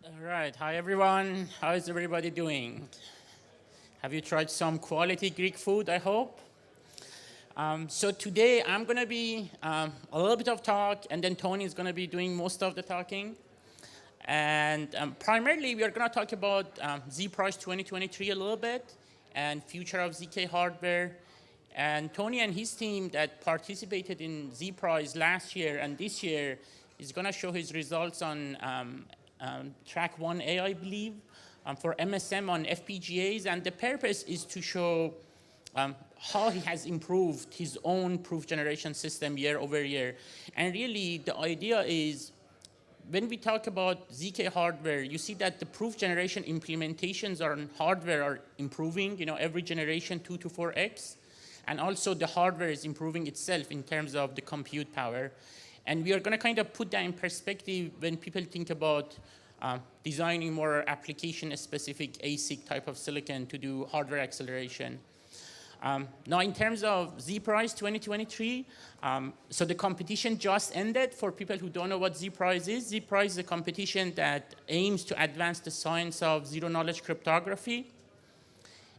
All right. Hi, everyone. How is everybody doing? Have you tried some quality Greek food, I hope? So today I'm going to be a little bit of talk, and then Tony is going to be doing most of the talking. And primarily, we are going to talk about ZPrize 2023 a little bit and future of ZK hardware. And Tony and his team that participated in ZPrize last year and this year is going to show his results on track 1A, I believe, for MSM on FPGAs. And the purpose is to show how he has improved his own proof generation system year over year. And really, the idea is when we talk about ZK hardware, you see that the proof generation implementations on hardware are improving, every generation 2 to 4x. And also the hardware is improving itself in terms of the compute power. And we are going to kind of put that in perspective when people think about designing more application-specific ASIC type of silicon to do hardware acceleration. Now, in terms of ZPrize 2023, so the competition just ended. For people who don't know what ZPrize is a competition that aims to advance the science of zero-knowledge cryptography.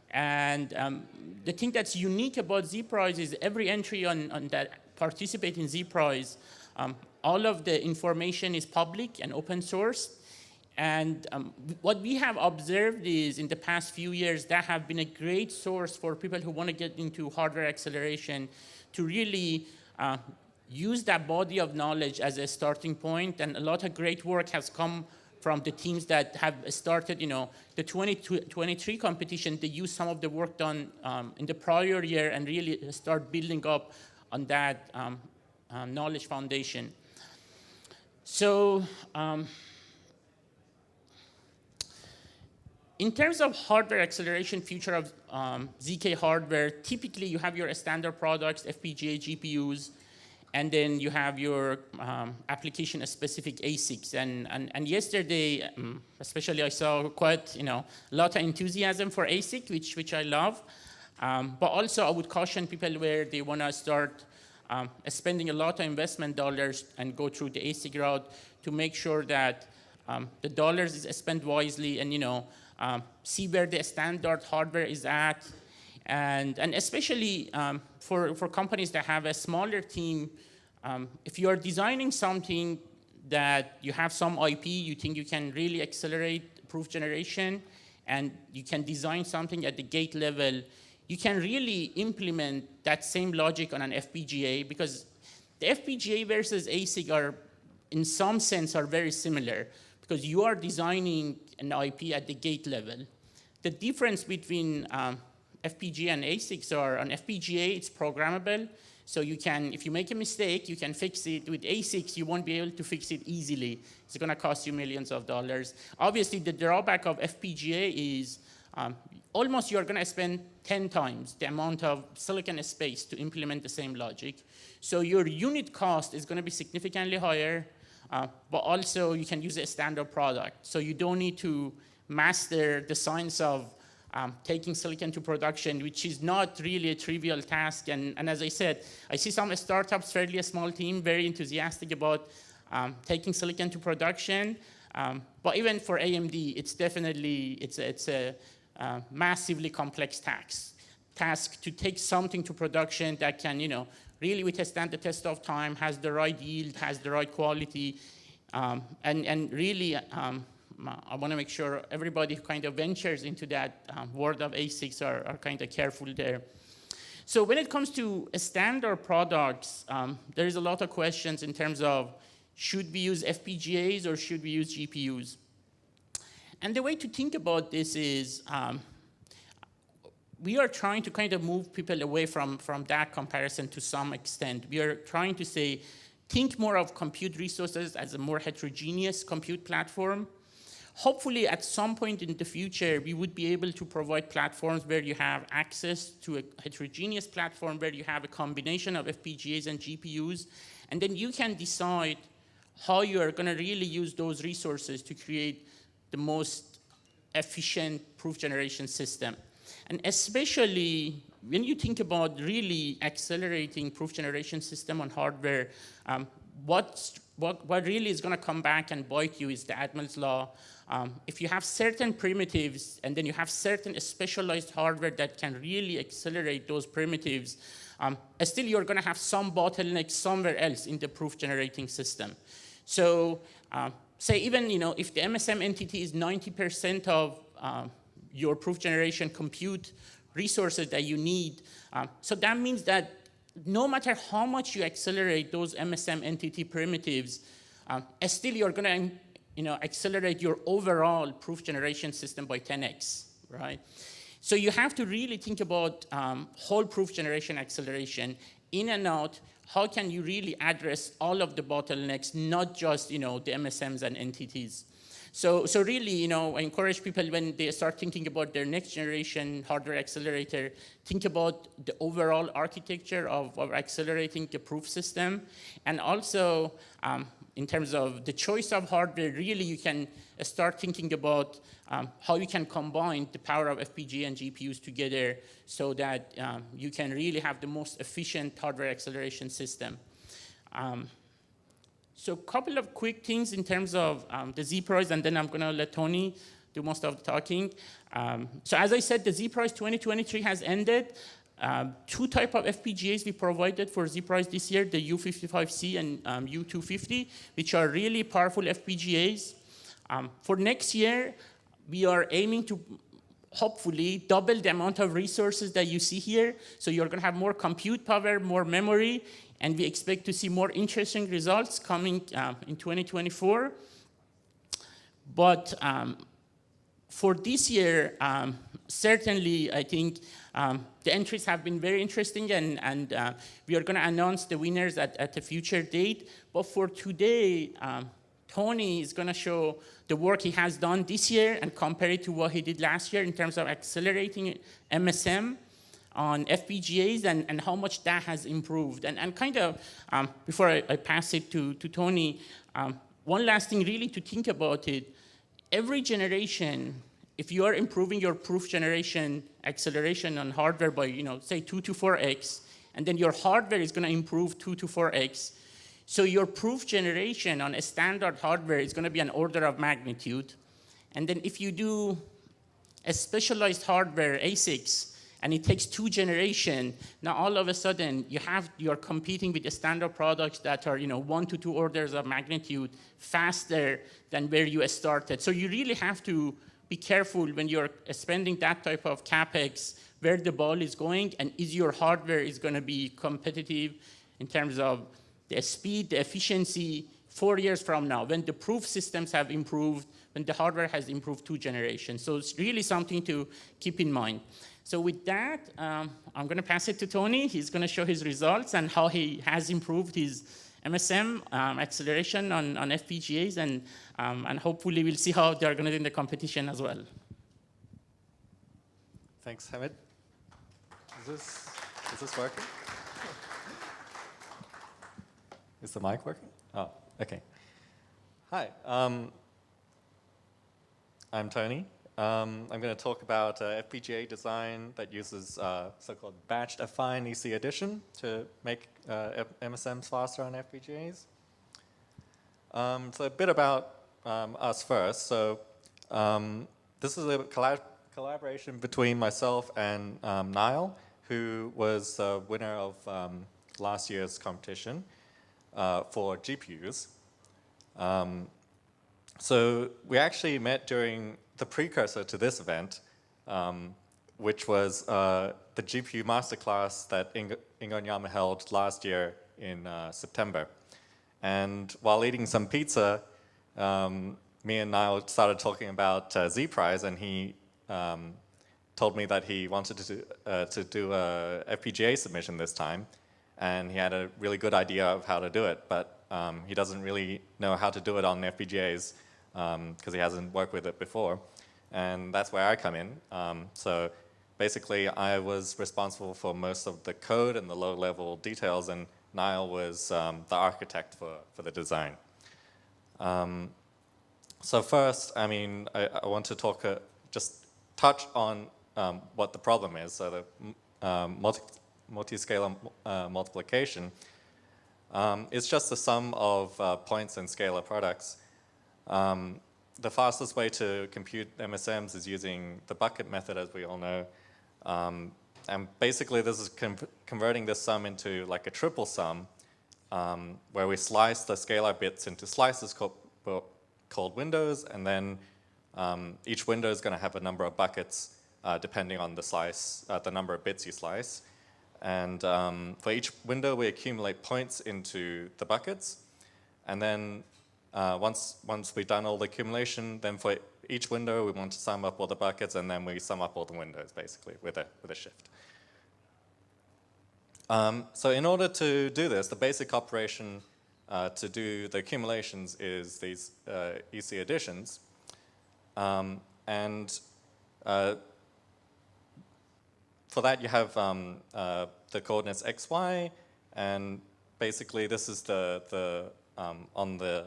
And the thing that's unique about ZPrize is every entry on that participate in ZPrize, all of the information is public and open source. And what we have observed is in the past few years, that have been a great source for people who want to get into hardware acceleration to really use that body of knowledge as a starting point. And a lot of great work has come from the teams that have started, the 2023 competition. They use some of the work done in the prior year and really start building up on that knowledge foundation. So in terms of hardware acceleration, future of ZK hardware, typically you have your standard products, FPGA, GPUs, and then you have your application-specific ASICs. And yesterday, especially, I saw quite a lot of enthusiasm for ASIC, which I love. But also, I would caution people where they want to start spending a lot of investment dollars and go through the ASIC route to make sure that the dollars is spent wisely and see where the standard hardware is at. And especially for companies that have a smaller team, if you are designing something that you have some IP, you think you can really accelerate proof generation, and you can design something at the gate level, you can really implement that same logic on an FPGA, because the FPGA versus ASIC are, in some sense, are very similar, because you are designing an IP at the gate level. The difference between FPGA and ASICs are, on FPGA, it's programmable. So you can, if you make a mistake, you can fix it. With ASICs, you won't be able to fix it easily. It's going to cost you millions of dollars. Obviously, the drawback of FPGA is almost you're going to spend 10 times the amount of silicon space to implement the same logic. So your unit cost is going to be significantly higher, but also you can use a standard product. So you don't need to master the science of taking silicon to production, which is not really a trivial task. And as I said, I see some startups, fairly a small team, very enthusiastic about taking silicon to production. But even for AMD, it's definitely, it's a massively complex task to take something to production that can, really withstand the test of time, has the right yield, has the right quality, and really, I want to make sure everybody who kind of ventures into that world of ASICs are kind of careful there. So when it comes to standard products, there is a lot of questions in terms of should we use FPGAs or should we use GPUs? And the way to think about this is we are trying to kind of move people away from that comparison to some extent. We are trying to say, think more of compute resources as a more heterogeneous compute platform. Hopefully, at some point in the future, we would be able to provide platforms where you have access to a heterogeneous platform where you have a combination of FPGAs and GPUs, and then you can decide how you are going to really use those resources to create the most efficient proof generation system. And especially when you think about really accelerating proof generation system on hardware, what what really is going to come back and bite you is the Admel's law. If you have certain primitives and then you have certain specialized hardware that can really accelerate those primitives, still you're going to have some bottleneck somewhere else in the proof generating system. So say even if the MSM entity is 90% of your proof generation compute resources that you need, so that means that no matter how much you accelerate those MSM entity primitives, still you're going to accelerate your overall proof generation system by 10x, right? So you have to really think about whole proof generation acceleration in and out. How can you really address all of the bottlenecks, not just the MSMs and entities? So really, I encourage people when they start thinking about their next generation hardware accelerator, think about the overall architecture of accelerating the proof system. And also, in terms of the choice of hardware, really you can start thinking about how you can combine the power of FPGA and GPUs together so that you can really have the most efficient hardware acceleration system. So a couple of quick things in terms of the ZPrize, and then I'm going to let Tony do most of the talking. So as I said, the ZPrize 2023 has ended. Two types of FPGAs we provided for ZPrize this year, the U55C and U250, which are really powerful FPGAs. For next year, we are aiming to hopefully double the amount of resources that you see here. So you're going to have more compute power, more memory, and we expect to see more interesting results coming in 2024. But for this year, certainly I think the entries have been very interesting, and we are going to announce the winners at a future date. But for today, Tony is going to show the work he has done this year and compare it to what he did last year in terms of accelerating MSM on FPGAs and how much that has improved. And kind of, before I pass it to Tony, one last thing really to think about it. Every generation, if you are improving your proof generation acceleration on hardware by, say 2 to 4x, and then your hardware is going to improve 2 to 4x, so your proof generation on a standard hardware is going to be an order of magnitude. And then if you do a specialized hardware, ASICs, and it takes 2 generations, now all of a sudden you're competing with the standard products that are 1 to 2 orders of magnitude faster than where you started. So you really have to be careful when you're spending that type of CapEx, where the ball is going, and is your hardware is going to be competitive in terms of the speed, the efficiency 4 years from now, when the proof systems have improved, when the hardware has improved 2 generations. So it's really something to keep in mind. So with that, I'm going to pass it to Tony. He's going to show his results and how he has improved his MSM acceleration on FPGAs, and hopefully we'll see how they're going to do in the competition as well. Thanks, Hamid. Is this working? Is the mic working? Oh, okay. Hi, I'm Tony. I'm going to talk about FPGA design that uses so-called batched affine EC addition to make MSMs faster on FPGAs. So a bit about us first. So this is a collaboration between myself and Niall, who was the winner of last year's competition for GPUs. So we actually met during the precursor to this event, which was the GPU masterclass that Ingonyama held last year in September. And while eating some pizza, me and Niall started talking about ZPrize, and he told me that he wanted to do a FPGA submission this time, and he had a really good idea of how to do it, but he doesn't really know how to do it on FPGAs because he hasn't worked with it before. And that's where I come in. So basically, I was responsible for most of the code and the low-level details, and Niall was the architect for the design. So first, I want to just touch on what the problem is. So the multi-scalar multiplication. It's just the sum of points and scalar products. The fastest way to compute MSMs is using the bucket method, as we all know. And basically, this is converting this sum into like a triple sum, where we slice the scalar bits into slices called windows, and then each window is going to have a number of buckets depending on the slice, the number of bits you slice. And for each window, we accumulate points into the buckets. And then once we've done all the accumulation, then for each window, we want to sum up all the buckets, and then we sum up all the windows, basically, with a shift. So in order to do this, the basic operation to do the accumulations is these EC additions. For that, you have the coordinates x, y, and basically this is on the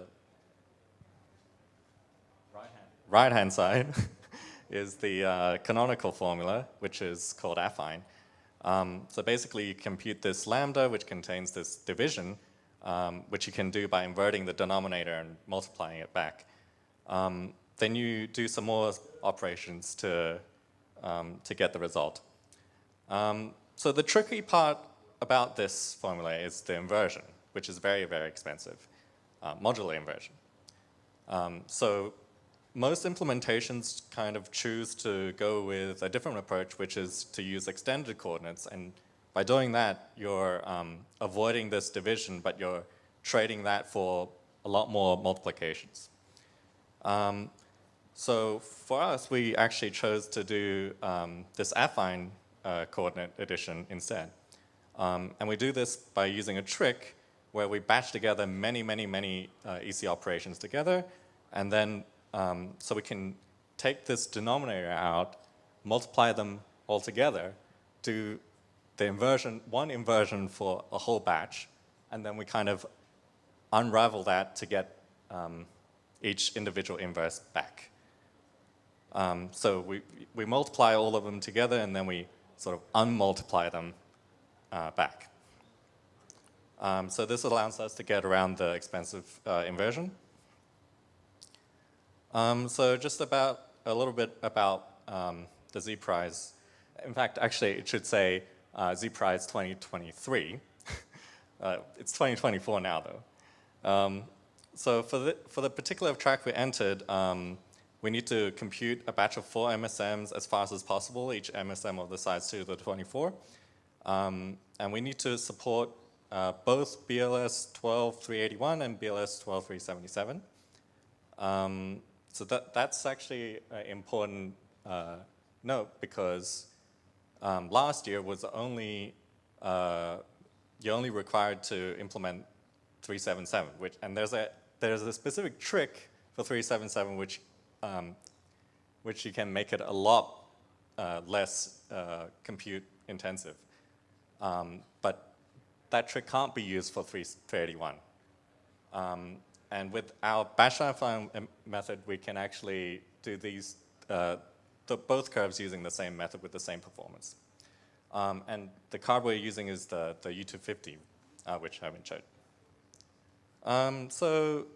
right-hand side is the canonical formula, which is called affine. So basically, you compute this lambda, which contains this division, which you can do by inverting the denominator and multiplying it back. Then you do some more operations to get the result. So the tricky part about this formula is the inversion, which is very, very expensive, modular inversion. So most implementations kind of choose to go with a different approach, which is to use extended coordinates. And by doing that, you're avoiding this division, but you're trading that for a lot more multiplications. So for us, we actually chose to do this affine coordinate addition instead. And we do this by using a trick where we batch together many, many, many EC operations together, and then so we can take this denominator out, multiply them all together, do the inversion, one inversion for a whole batch, and then we kind of unravel that to get each individual inverse back. So we multiply all of them together, and then we sort of unmultiply them back. So this allows us to get around the expensive inversion. So just a little bit about the ZPrize. In fact, actually, it should say ZPrize 2023. It's 2024 now, though. So for the particular track we entered, we need to compute a batch of 4 MSMs as fast as possible, each MSM of the size 2 to the 24. And we need to support both BLS 12381 and BLS 12377. So that's actually an important note, because last year was only you're only required to implement 377, and there's a specific trick for 377 which you can make it a lot less compute intensive. But that trick can't be used for 381. And with our batch affine method, we can actually do these both curves using the same method with the same performance. And the card we're using is the U250, which Hamid showed. So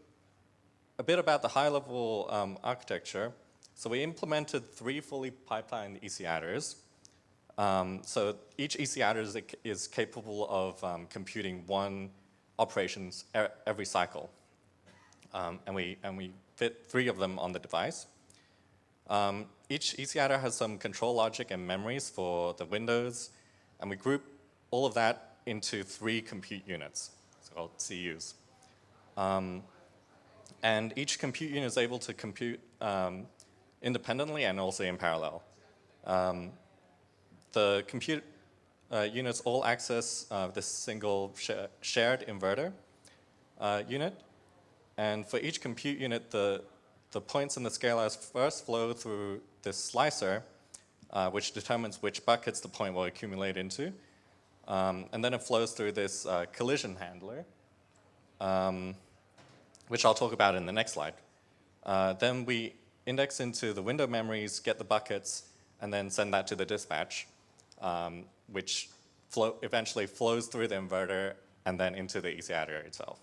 a bit about the high-level architecture. So we implemented 3 fully pipelined EC adders. So each EC adder is capable of computing 1 operations every cycle. And we fit 3 of them on the device. Each EC adder has some control logic and memories for the windows, and we group all of that into 3 compute units, it's called CUs. And each compute unit is able to compute independently and also in parallel. The compute units all access this single shared inverter unit. And for each compute unit, the points in the scalars first flow through this slicer, which determines which buckets the point will accumulate into. And then it flows through this collision handler, which I'll talk about in the next slide. Then we index into the window memories, get the buckets, and then send that to the dispatch, which eventually flows through the inverter and then into the EC adder itself.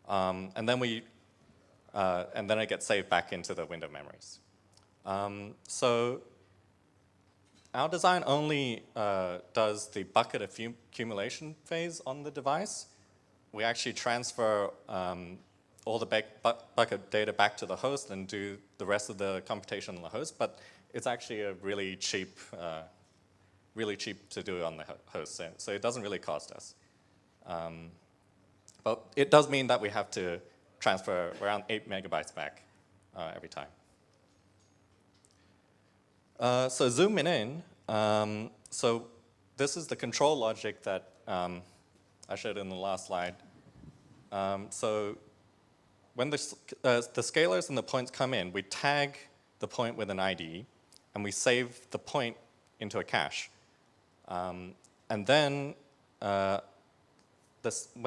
And then it gets saved back into the window memories. So our design only does the bucket accumulation phase on the device. We actually transfer all the bucket data back to the host and do the rest of the computation on the host, but it's actually a really cheap to do on the host, so it doesn't really cost us. But it does mean that we have to transfer around 8 megabytes back every time. So zooming in, so this is the control logic that I showed in the last slide. So when the scalars and the points come in, we tag the point with an ID, and we save the point into a cache. And then when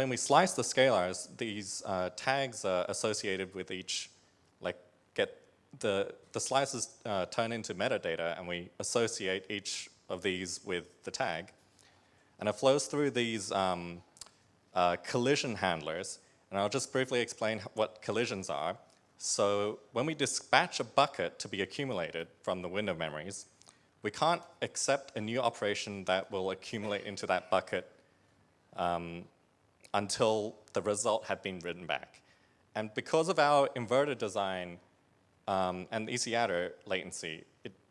we slice the scalars, these tags are associated with each, like the slices turn into metadata, and we associate each of these with the tag. And it flows through these collision handlers. And I'll just briefly explain what collisions are. So when we dispatch a bucket to be accumulated from the window memories, we can't accept a new operation that will accumulate into that bucket until the result had been written back. And because of our inverted design and EC adder latency,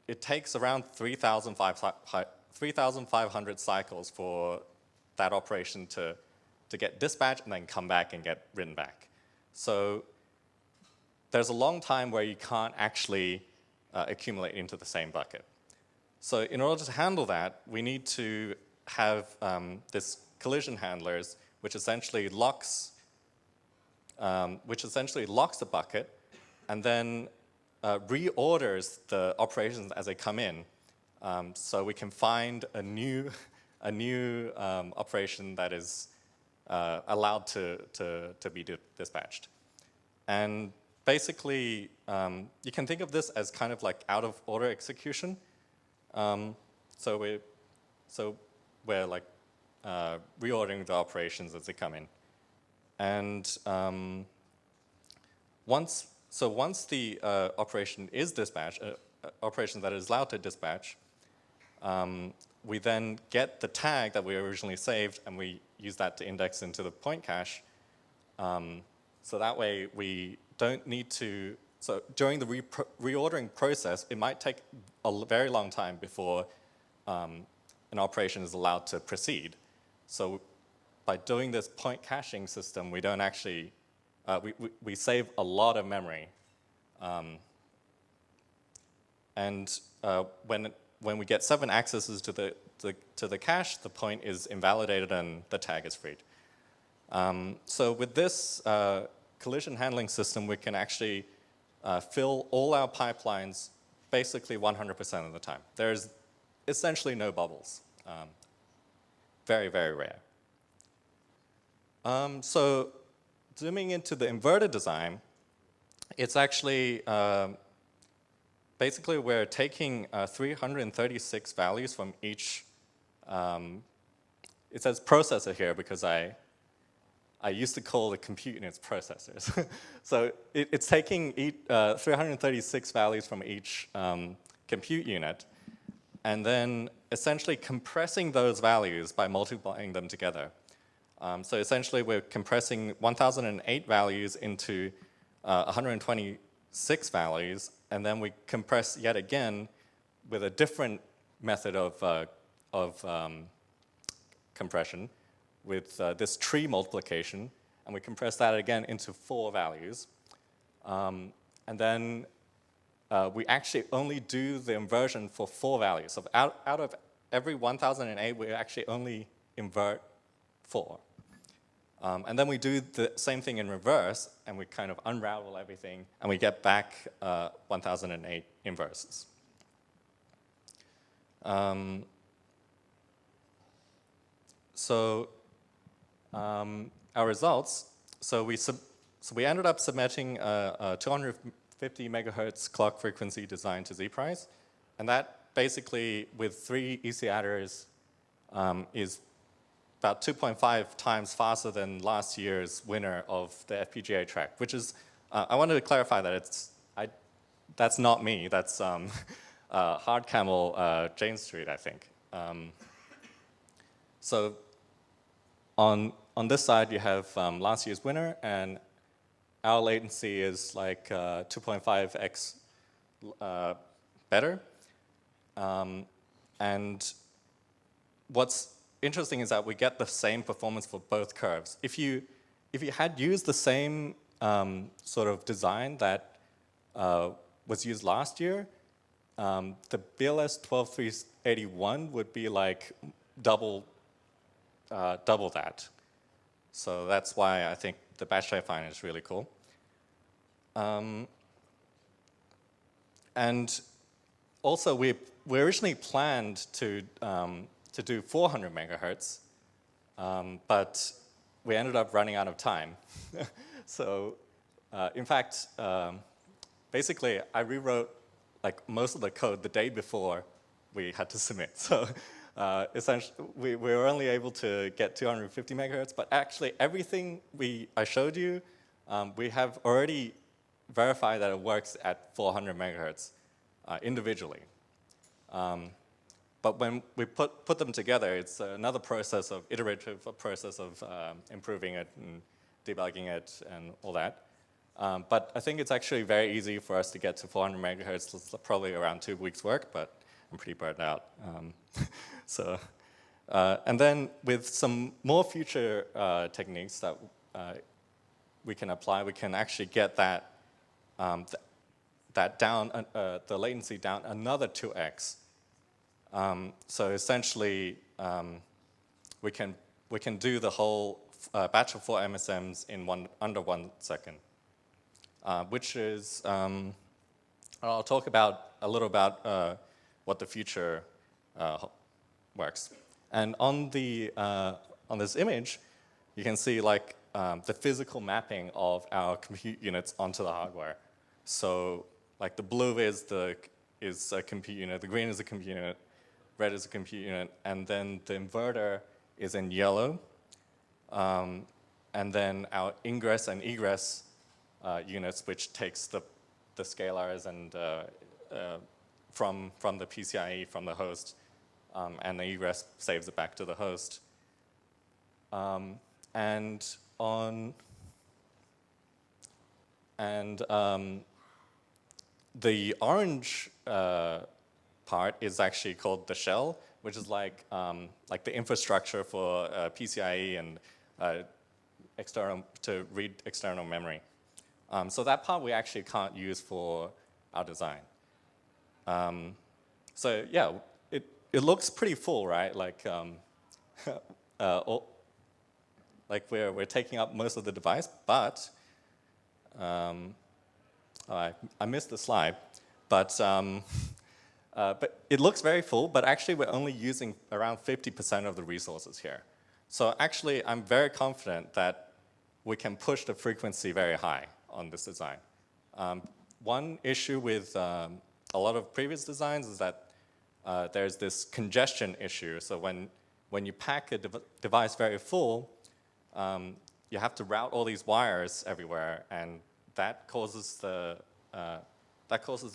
it takes around 3,500 cycles for that operation to get dispatched and then come back and get written back. So there's a long time where you can't actually accumulate into the same bucket. So in order to handle that, we need to have this collision handlers, which essentially locks the bucket and then reorders the operations as they come in, so we can find a new operation that is allowed to be dispatched. And basically, you can think of this as kind of like out of order execution. So we're like reordering the operations as they come in. And once the operation is dispatched, operation that is allowed to dispatch, we then get the tag that we originally saved, and we use that to index into the point cache. So that way we don't need to, so during the reordering process, it might take a very long time before an operation is allowed to proceed. So by doing this point caching system, we don't actually, we save a lot of memory. And when we get 7 accesses to the cache, the point is invalidated and the tag is freed. So with this collision handling system, we can actually fill all our pipelines basically 100% of the time. There's essentially no bubbles. Very, very rare. So zooming into the inverted design, it's actually basically we're taking 336 values from each. It says processor here because I used to call the compute units processors. So it's taking 336 values from each compute unit, and then essentially compressing those values by multiplying them together. So essentially, we're compressing 1,008 values into 126 values, and then we compress yet again with a different method of compression with this tree multiplication, and we compress that again into 4 values. And then we actually only do the inversion for 4 values. So out of every 1,008, we actually only invert 4. And then we do the same thing in reverse, and we kind of unravel everything, and we get back 1,008 inverses. Our results, so we ended up submitting a 250 megahertz clock frequency design to ZPrize, and that basically, with 3 EC adders, is about 2.5 times faster than last year's winner of the FPGA track, which is, I wanted to clarify that that's not me, that's Hard Camel Jane Street, I think. So on this side, you have last year's winner, and our latency is like 2.5x better. And what's interesting is that we get the same performance for both curves. If you had used the same sort of design that was used last year, the BLS 12381 would be like double that. So that's why I think the batch I find is really cool. And also, we originally planned to do 400 megahertz, but we ended up running out of time. So, in fact, basically, I rewrote like most of the code the day before we had to submit. So, essentially, we were only able to get 250 megahertz, but actually, everything I showed you, we have already verified that it works at 400 megahertz individually. But when we put them together, it's another process of iterative process of improving it and debugging it and all that. But I think it's actually very easy for us to get to 400 megahertz. It's probably around 2 weeks' work, but I'm pretty burnt out. So, and then with some more future techniques that we can apply, we can actually get that down, the latency down another 2x. So essentially, we can do the whole batch of 4 MSMs in under 1 second, which is I'll talk a little about what the future works. And on this image, you can see like the physical mapping of our compute units onto the hardware. So like the blue is a compute unit, the green is a compute unit, red is a compute unit, and then the inverter is in yellow. And then our ingress and egress units, which takes the scalars and from the PCIe from the host, and the egress saves it back to the host. The orange part is actually called the shell, which is like the infrastructure for PCIe and external to read external memory. So that part we actually can't use for our design. So yeah, it looks pretty full, right? Like like we're taking up most of the device, but I missed the slide, but it looks very full, but actually we're only using around 50% of the resources here. So actually, I'm very confident that we can push the frequency very high on this design. One issue with a lot of previous designs is that there's this congestion issue. So when you pack a device very full, you have to route all these wires everywhere, and that causes the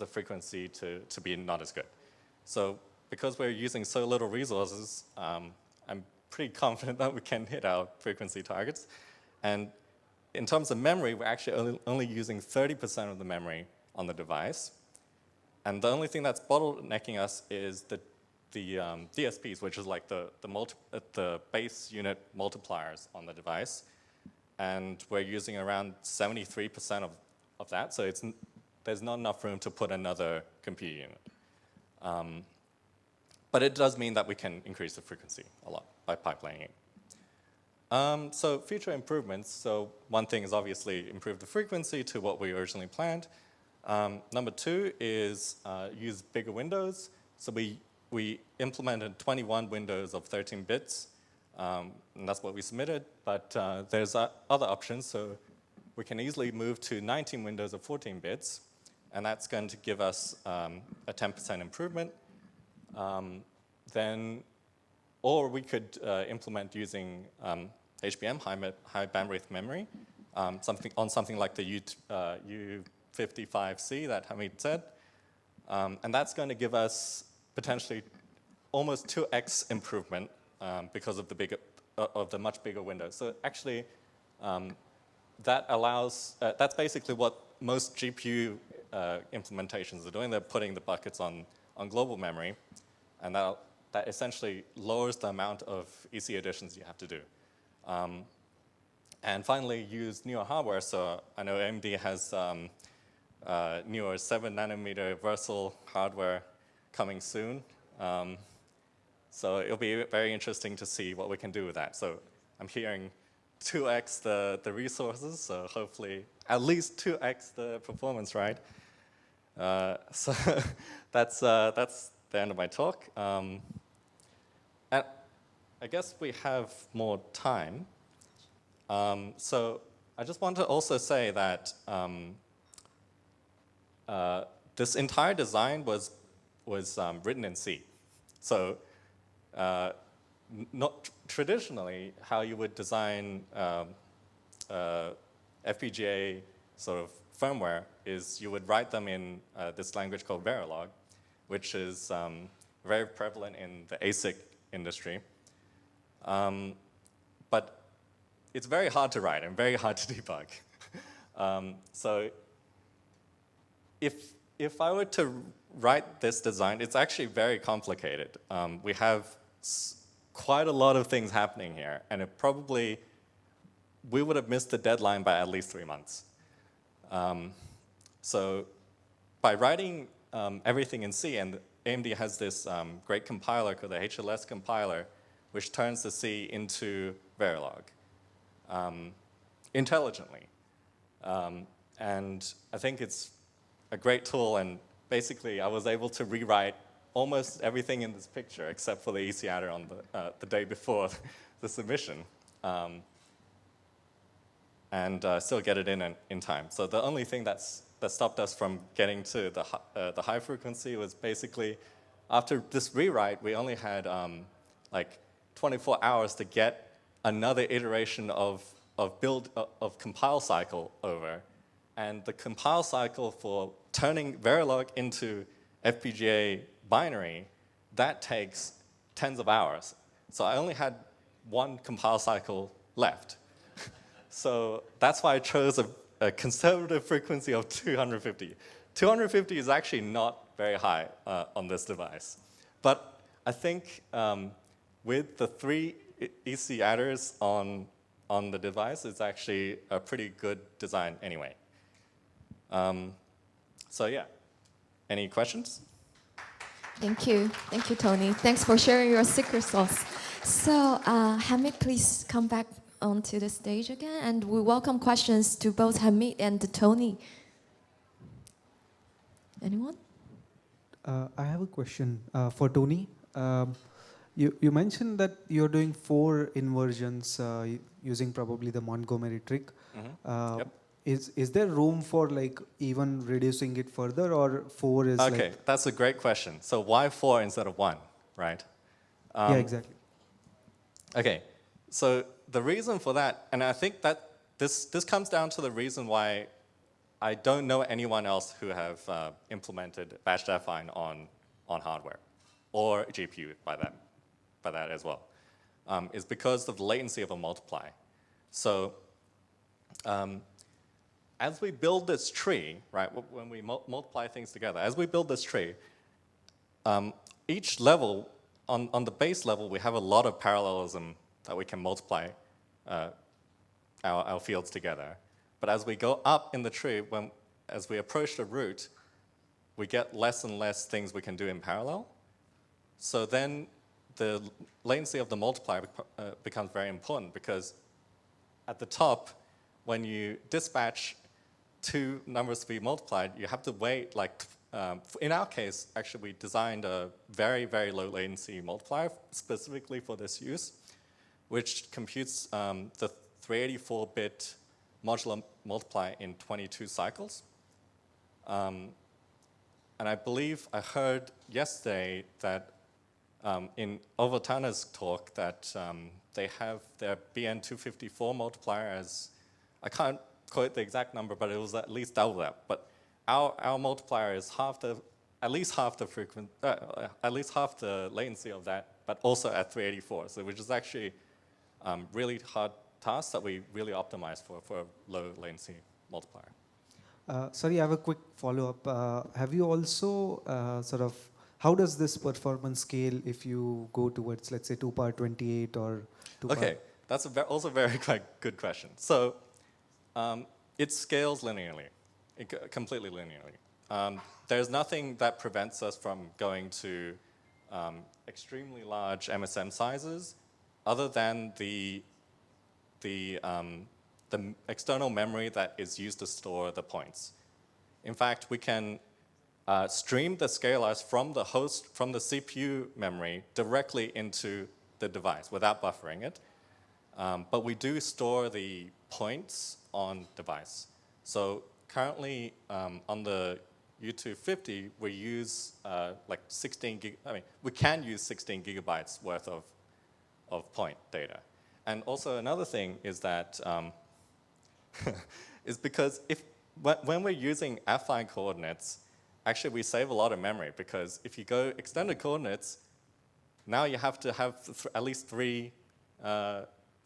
frequency to be not as good. So because we're using so little resources, I'm pretty confident that we can hit our frequency targets. And in terms of memory, we're actually only using 30% of the memory on the device. And the only thing that's bottlenecking us is the DSPs, which is like the base unit multipliers on the device. And we're using around 73% of that, so there's not enough room to put another compute unit. But it does mean that we can increase the frequency a lot by pipelining it. So future improvements, so one thing is obviously improve the frequency to what we originally planned. Number 2 is use bigger windows. So we implemented 21 windows of 13 bits, and that's what we submitted, but there's other options. So we can easily move to 19 windows of 14 bits, and that's going to give us a 10% improvement. Then or we could implement using HBM, high bandwidth memory, something like the U55C that Hamid said. And that's going to give us potentially almost 2x improvement because of the much bigger window. So actually, that allows, that's basically what most GPU implementations are doing. They're putting the buckets on global memory, and that essentially lowers the amount of EC additions you have to do. And finally, use newer hardware. So I know AMD has newer 7 nanometer Versal hardware coming soon. So it'll be very interesting to see what we can do with that. So I'm hearing 2x the resources, so hopefully at least 2x the performance, right? So that's the end of my talk. And I guess we have more time. So I just want to also say that this entire design was written in C. So not traditionally how you would design FPGA sort of firmware is you would write them in this language called Verilog, which is very prevalent in the ASIC industry. But it's very hard to write and very hard to debug. So if I were to write this design, it's actually very complicated. We have quite a lot of things happening here, and we would have missed the deadline by at least 3 months. So by writing everything in C, and AMD has this great compiler called the HLS compiler, which turns the C into Verilog intelligently. And I think it's a great tool, and basically I was able to rewrite almost everything in this picture except for the EC adder on the day before the submission, and still get it in time. So the only thing that stopped us from getting to the high frequency was basically after this rewrite, we only had like 24 hours to get another iteration of compile cycle over. And the compile cycle for turning Verilog into FPGA binary, that takes tens of hours. So I only had one compile cycle left. So that's why I chose a conservative frequency of 250. 250 is actually not very high on this device. But I think with the 3 EC adders on the device, it's actually a pretty good design anyway. So yeah, any questions? Thank you, Tony. Thanks for sharing your secret sauce. So Hamid, please come back onto the stage again, and we welcome questions to both Hamid and Tony. Anyone? I have a question for Tony. You mentioned that you're doing 4 inversions using probably the Montgomery trick. Mm-hmm. Yep. Is there room for like even reducing it further, or 4 is okay, that's a great question. So why 4 instead of 1, right? Yeah, exactly. Okay, so the reason for that, and I think that this comes down to the reason why I don't know anyone else who have implemented batch define on hardware or GPU by that as well, is because of the latency of a multiply. So as we build this tree, right, when we multiply things together, as we build this tree, each level, on the base level, we have a lot of parallelism that we can multiply our fields together. But as we go up in the tree, as we approach the root, we get less and less things we can do in parallel. So then the latency of the multiplier becomes very important, because at the top, when you dispatch 2 numbers to be multiplied, you have to wait, like, in our case, actually, we designed a very, very low latency multiplier specifically for this use, which computes the 384-bit modular multiply in 22 cycles. And I believe I heard yesterday that in Ovatana's talk that they have their BN254 multiplier as, I can't quote the exact number, but it was at least double that. But our multiplier is at least half the latency of that, but also at 384. So which is actually really hard task that we really optimize for a low latency multiplier. Sorry, I have a quick follow-up. Have you also how does this performance scale if you go towards, let's say, 2 power 28 or 2 power? Okay, that's also a very good question. So it scales linearly, completely linearly. There's nothing that prevents us from going to extremely large MSM sizes other than the external memory that is used to store the points. In fact, we can stream the scalars from the CPU memory directly into the device without buffering it. But we do store the points on device. So currently on the U250, we use like 16 gig. I mean, we can use 16 gigabytes worth of point data. And also another thing is that is because when we're using affine coordinates, actually we save a lot of memory, because if you go extended coordinates, now you have to have at least 3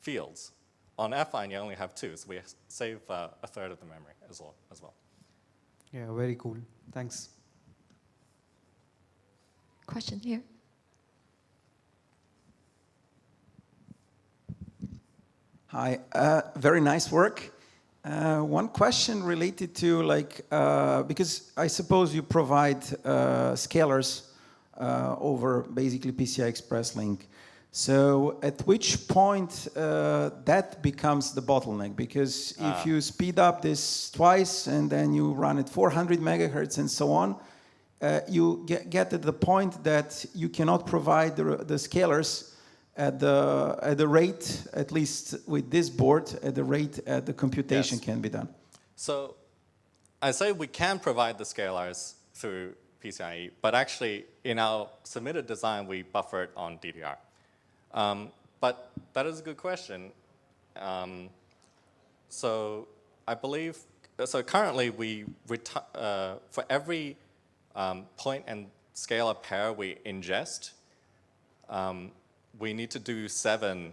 fields. On affine, you only have 2, so we save a third of the memory as well. Yeah, very cool. Thanks. Question here. Hi, very nice work. One question related to because I suppose you provide scalars over basically PCI Express link. So at which point that becomes the bottleneck? Because if you speed up this twice and then you run at 400 megahertz and so on, you get to the point that you cannot provide the scalars at the rate, at least with this board, at the rate the computation can be done. So I say we can provide the scalars through PCIe, but actually in our submitted design, we buffer it on DDR. But that is a good question. So I believe, so currently for every point and scalar pair we ingest, we need to do 7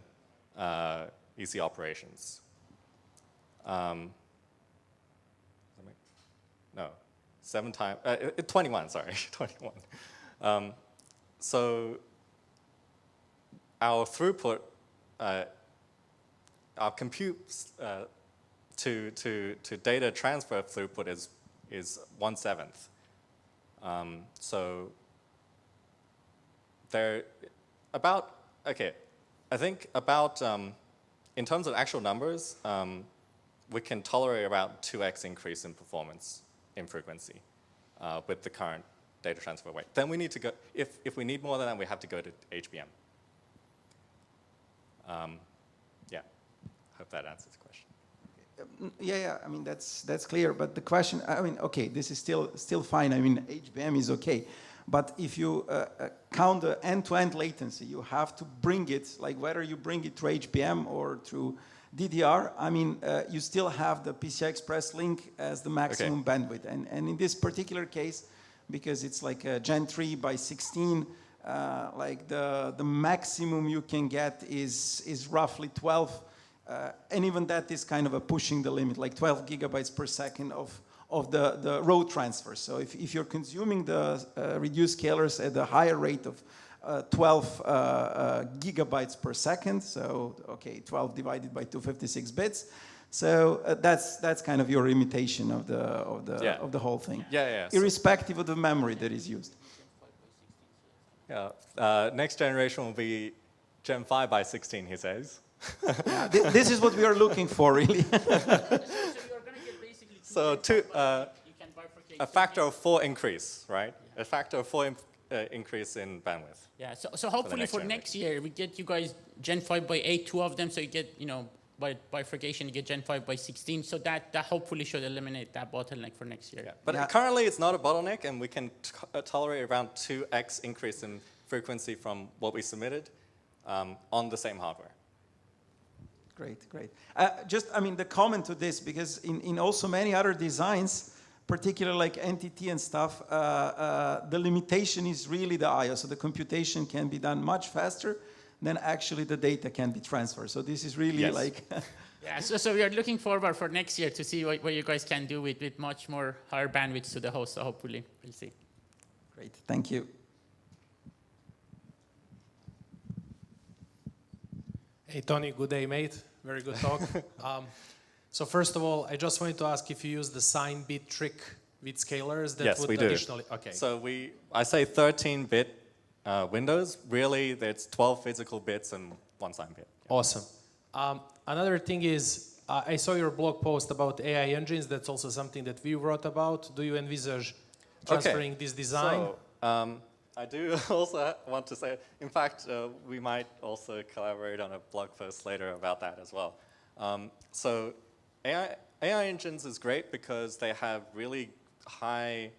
EC operations. No, 7 times, 21, sorry, 21. So our throughput, our compute to data transfer throughput is 1/7. So there, I think about, in terms of actual numbers, we can tolerate about 2x increase in performance in frequency with the current data transfer rate. Then we need to go, if we need more than that, we have to go to HBM. Yeah, hope that answers the question. Yeah, I mean, that's clear. But the question, I mean, okay, this is still fine. I mean, HBM is okay. But if you count the end-to-end latency, you have to bring it, like whether you bring it through HBM or through DDR, I mean, you still have the PCI Express link as the maximum bandwidth. And in this particular case, because it's like a Gen 3 by 16, like the maximum you can get is roughly 12. And even that is kind of a pushing the limit, like 12 gigabytes per second of the row transfer. So if you're consuming the reduced scalars at a higher rate of 12 gigabytes per second, so 12 divided by 256 bits. So that's kind of your imitation of the whole thing. Yeah. Irrespective of the memory that is used. Yeah. Next generation will be Gen 5 by 16, he says. Yeah, this is what we are looking for, really. So a factor of 4 increase, right? Yeah. A factor of 4 increase in bandwidth. Yeah, so hopefully for next year, we get you guys Gen 5 by 8, 2 of them, so you get, by bifurcation, you get Gen 5 by 16, so that hopefully should eliminate that bottleneck for next year. Yeah. But currently it's not a bottleneck, and we can tolerate around 2x increase in frequency from what we submitted on the same hardware. Great, great. The comment to this, because in also many other designs, particularly like NTT and stuff, the limitation is really the I/O. So the computation can be done much faster than actually the data can be transferred. So this is really like... Yeah, so we are looking forward for next year to see what you guys can do with much more higher bandwidth to the host. So hopefully we'll see. Great, thank you. Hey, Tony, good day, mate. Very good talk. So first of all, I just wanted to ask if you use the sign bit trick with scalars that Yes, would we do. additionally... Okay. So I say 13-bit windows. Really, it's 12 physical bits and 1 sign bit. Awesome. Another thing is, I saw your blog post about AI engines. That's also something that we wrote about. Do you envisage transferring this design? So, I do also want to say, in fact, we might also collaborate on a blog post later about that as well. So AI engines is great because they have really high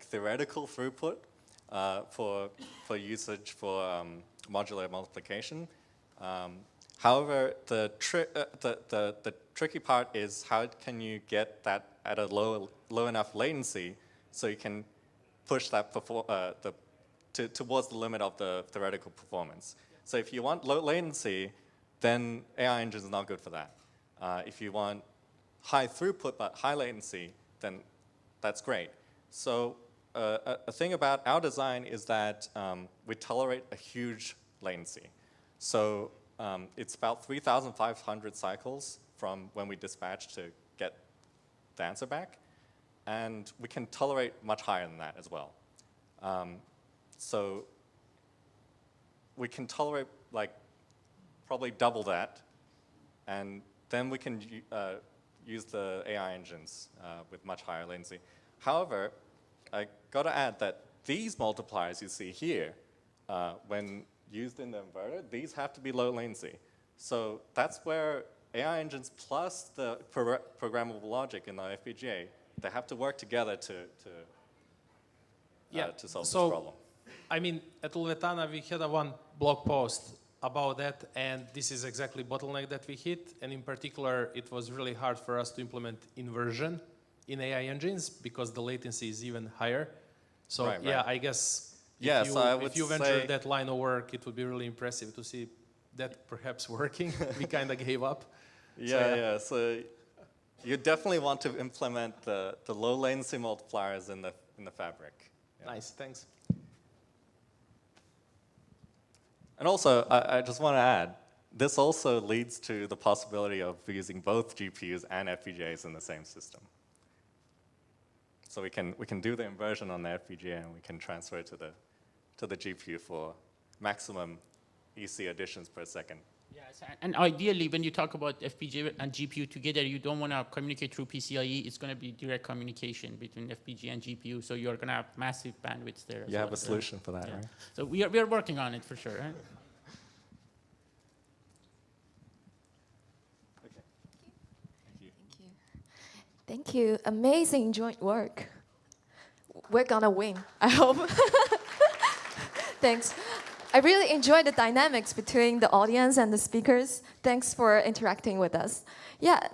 theoretical throughput for usage for modular multiplication. However, the tricky part is how can you get that at a low enough latency so you can push that towards the limit of the theoretical performance. So if you want low latency, then AI engine is not good for that. If you want high throughput but high latency, then that's great. So a thing about our design is that we tolerate a huge latency. So it's about 3,500 cycles from when we dispatch to get the answer back. And we can tolerate much higher than that as well. So we can tolerate probably double that. And then we can use the AI engines with much higher latency. However, I got to add that these multipliers you see here, when used in the inverter, these have to be low latency. So that's where AI engines plus the programmable logic in the FPGA, they have to work together to solve this problem. I mean, at Ulvetana, we had one blog post about that, and this is exactly bottleneck that we hit. And in particular, it was really hard for us to implement inversion in AI engines because the latency is even higher. So right. I guess if you venture that line of work, it would be really impressive to see that perhaps working. We kind of gave up. So you definitely want to implement the low latency multipliers in the fabric. Yeah. Nice, thanks. And also, I just want to add, this also leads to the possibility of using both GPUs and FPGAs in the same system. So we can do the inversion on the FPGA and we can transfer it to the GPU for maximum EC additions per second. Yes, and ideally, when you talk about FPGA and GPU together, you don't want to communicate through PCIe. It's going to be direct communication between FPGA and GPU, so you're going to have massive bandwidths there. You have a solution for that, right? So we are working on it for sure. Right? Okay. Thank you. Thank you. Amazing joint work. We're gonna win, I hope. Thanks. I really enjoyed the dynamics between the audience and the speakers. Thanks for interacting with us. Yeah,